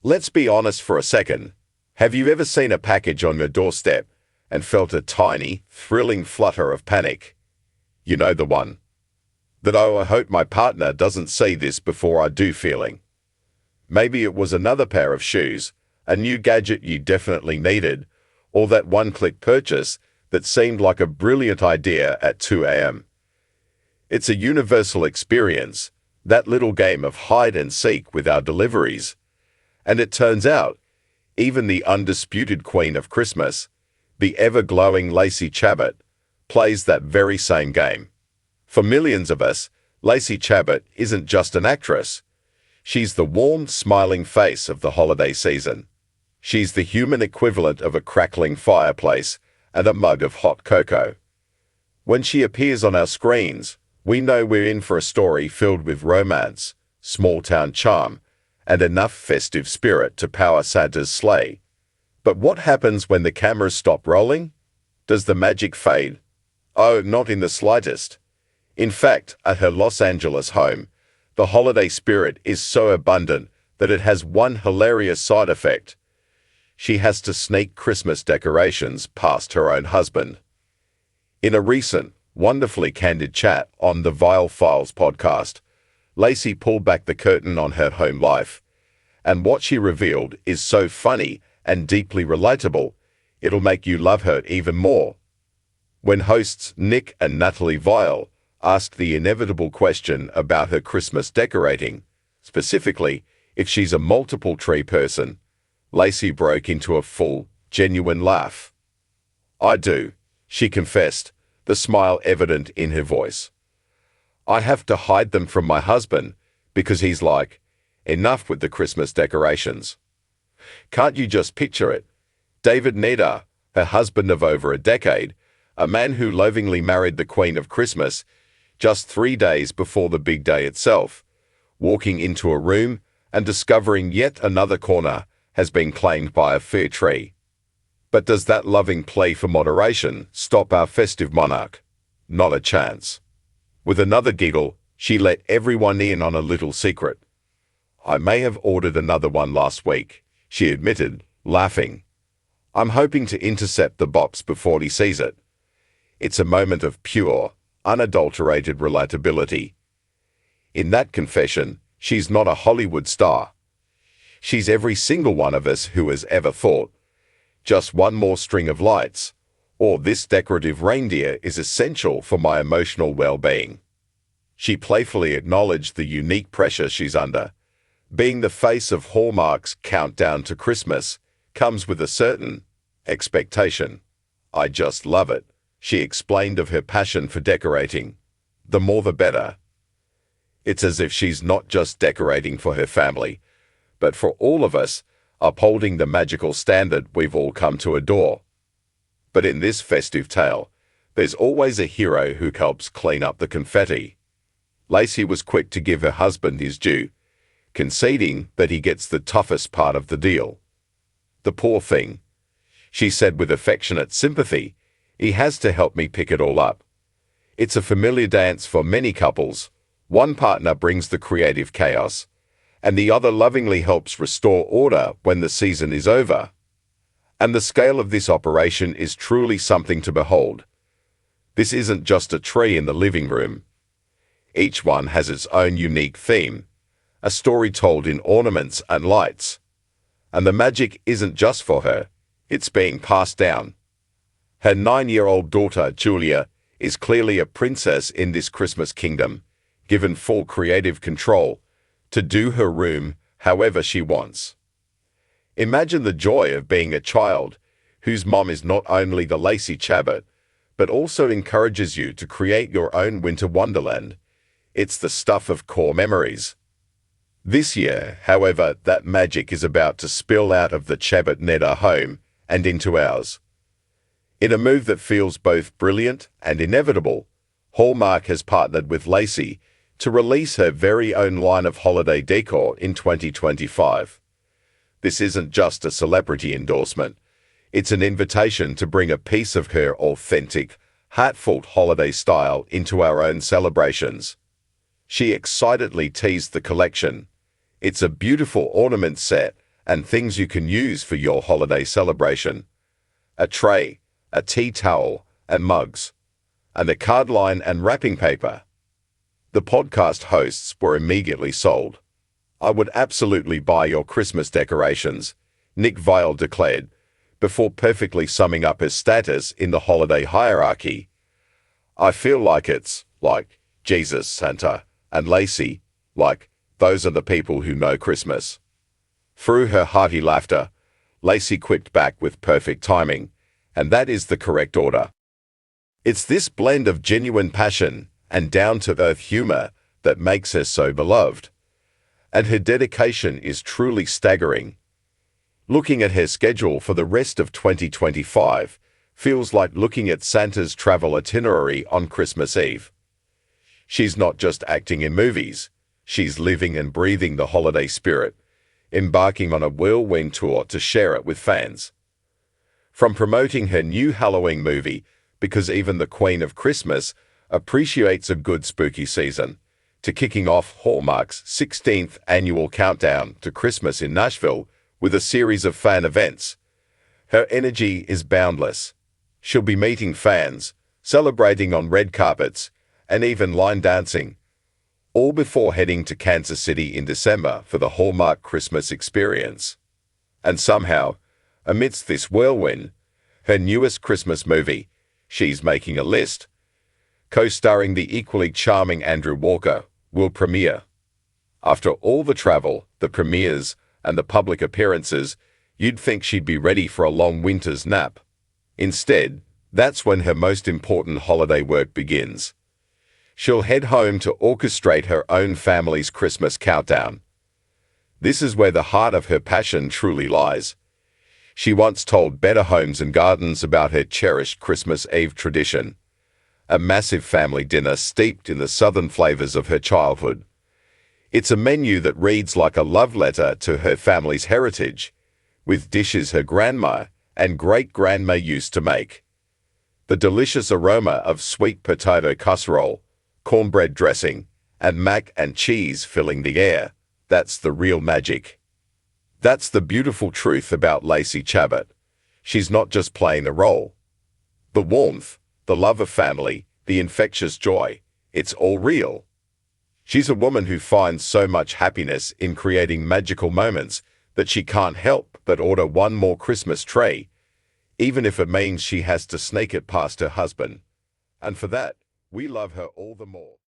Let's be honest for a second. Have you ever seen a package on your doorstep and felt a tiny, thrilling flutter of panic? You know the one. That, oh, I hope my partner doesn't see this before I do feeling. Maybe it was another pair of shoes, a new gadget you definitely needed, or that one-click purchase that seemed like a brilliant idea at 2 a.m. It's a universal experience, that little game of hide and seek with our deliveries. And it turns out, even the undisputed queen of Christmas, the ever-glowing Lacey Chabert, plays that very same game. For millions of us, Lacey Chabert isn't just an actress. She's the warm, smiling face of the holiday season. She's the human equivalent of a crackling fireplace and a mug of hot cocoa. When she appears on our screens, we know we're in for a story filled with romance, small-town charm, and enough festive spirit to power Santa's sleigh. But what happens when the cameras stop rolling? Does the magic fade? Oh, not in the slightest. In fact, at her Los Angeles home, the holiday spirit is so abundant that it has one hilarious side effect. She has to sneak Christmas decorations past her own husband. In a recent, wonderfully candid chat on the Vile Files podcast, Lacey pulled back the curtain on her home life, and what she revealed is so funny and deeply relatable, it'll make you love her even more. When hosts Nick and Natalie Vile asked the inevitable question about her Christmas decorating, specifically if she's a multiple tree person, Lacey broke into a full, genuine laugh. "I do," she confessed, the smile evident in her voice. "I have to hide them from my husband because he's like, enough with the Christmas decorations." Can't you just picture it? David Neda, her husband of over a decade, a man who lovingly married the Queen of Christmas just 3 days before the big day itself, walking into a room and discovering yet another corner has been claimed by a fir tree. But does that loving plea for moderation stop our festive monarch? Not a chance. With another giggle, she let everyone in on a little secret. "I may have ordered another one last week," she admitted, laughing. "I'm hoping to intercept the box before he sees it." It's a moment of pure, unadulterated relatability. In that confession, she's not a Hollywood star. She's every single one of us who has ever thought, just one more string of lights, or this decorative reindeer is essential for my emotional well-being. She playfully acknowledged the unique pressure she's under. Being the face of Hallmark's countdown to Christmas comes with a certain expectation. "I just love it," she explained of her passion for decorating. "The more the better." It's as if she's not just decorating for her family, but for all of us, upholding the magical standard we've all come to adore. But in this festive tale, there's always a hero who helps clean up the confetti. Lacey was quick to give her husband his due, conceding that he gets the toughest part of the deal. "The poor thing," she said with affectionate sympathy, "he has to help me pick it all up." It's a familiar dance for many couples. One partner brings the creative chaos, and the other lovingly helps restore order when the season is over. And the scale of this operation is truly something to behold. This isn't just a tree in the living room. Each one has its own unique theme, a story told in ornaments and lights. And the magic isn't just for her, it's being passed down. Her 9-year-old daughter, Julia, is clearly a princess in this Christmas kingdom, given full creative control to do her room however she wants. Imagine the joy of being a child whose mom is not only the Lacey Chabert, but also encourages you to create your own winter wonderland. It's the stuff of core memories. This year, however, that magic is about to spill out of the Chabert-Neda home and into ours. In a move that feels both brilliant and inevitable, Hallmark has partnered with Lacey to release her very own line of holiday decor in 2025. This isn't just a celebrity endorsement. It's an invitation to bring a piece of her authentic, heartfelt holiday style into our own celebrations. She excitedly teased the collection. It's a beautiful ornament set, and things you can use for your holiday celebration. A tray, a tea towel, and mugs, and a card line and wrapping paper. The podcast hosts were immediately sold. "I would absolutely buy your Christmas decorations," Nick Vile declared, before perfectly summing up his status in the holiday hierarchy. "I feel like it's like Jesus, Santa, and Lacey, like those are the people who know Christmas." Through her hearty laughter, Lacey quipped back with perfect timing, "And that is the correct order." It's this blend of genuine passion and down-to-earth humor that makes her so beloved. And her dedication is truly staggering. Looking at her schedule for the rest of 2025 feels like looking at Santa's travel itinerary on Christmas Eve. She's not just acting in movies, she's living and breathing the holiday spirit, embarking on a whirlwind tour to share it with fans. From promoting her new Halloween movie, because even the Queen of Christmas appreciates a good spooky season, to kicking off Hallmark's 16th annual countdown to Christmas in Nashville with a series of fan events. Her energy is boundless. She'll be meeting fans, celebrating on red carpets, and even line dancing, all before heading to Kansas City in December for the Hallmark Christmas experience. And somehow, amidst this whirlwind, her newest Christmas movie, She's Making a List, co-starring the equally charming Andrew Walker, will premiere. After all the travel, the premieres, and the public appearances, you'd think she'd be ready for a long winter's nap. Instead, that's when her most important holiday work begins. She'll head home to orchestrate her own family's Christmas countdown. This is where the heart of her passion truly lies. She once told Better Homes and Gardens about her cherished Christmas Eve tradition, a massive family dinner steeped in the southern flavors of her childhood. It's a menu that reads like a love letter to her family's heritage, with dishes her grandma and great-grandma used to make. The delicious aroma of sweet potato casserole, cornbread dressing, and mac and cheese filling the air, that's the real magic. That's the beautiful truth about Lacey Chabert. She's not just playing a role. The warmth, the love of family, the infectious joy, it's all real. She's a woman who finds so much happiness in creating magical moments that she can't help but order one more Christmas tree, even if it means she has to sneak it past her husband. And for that, we love her all the more.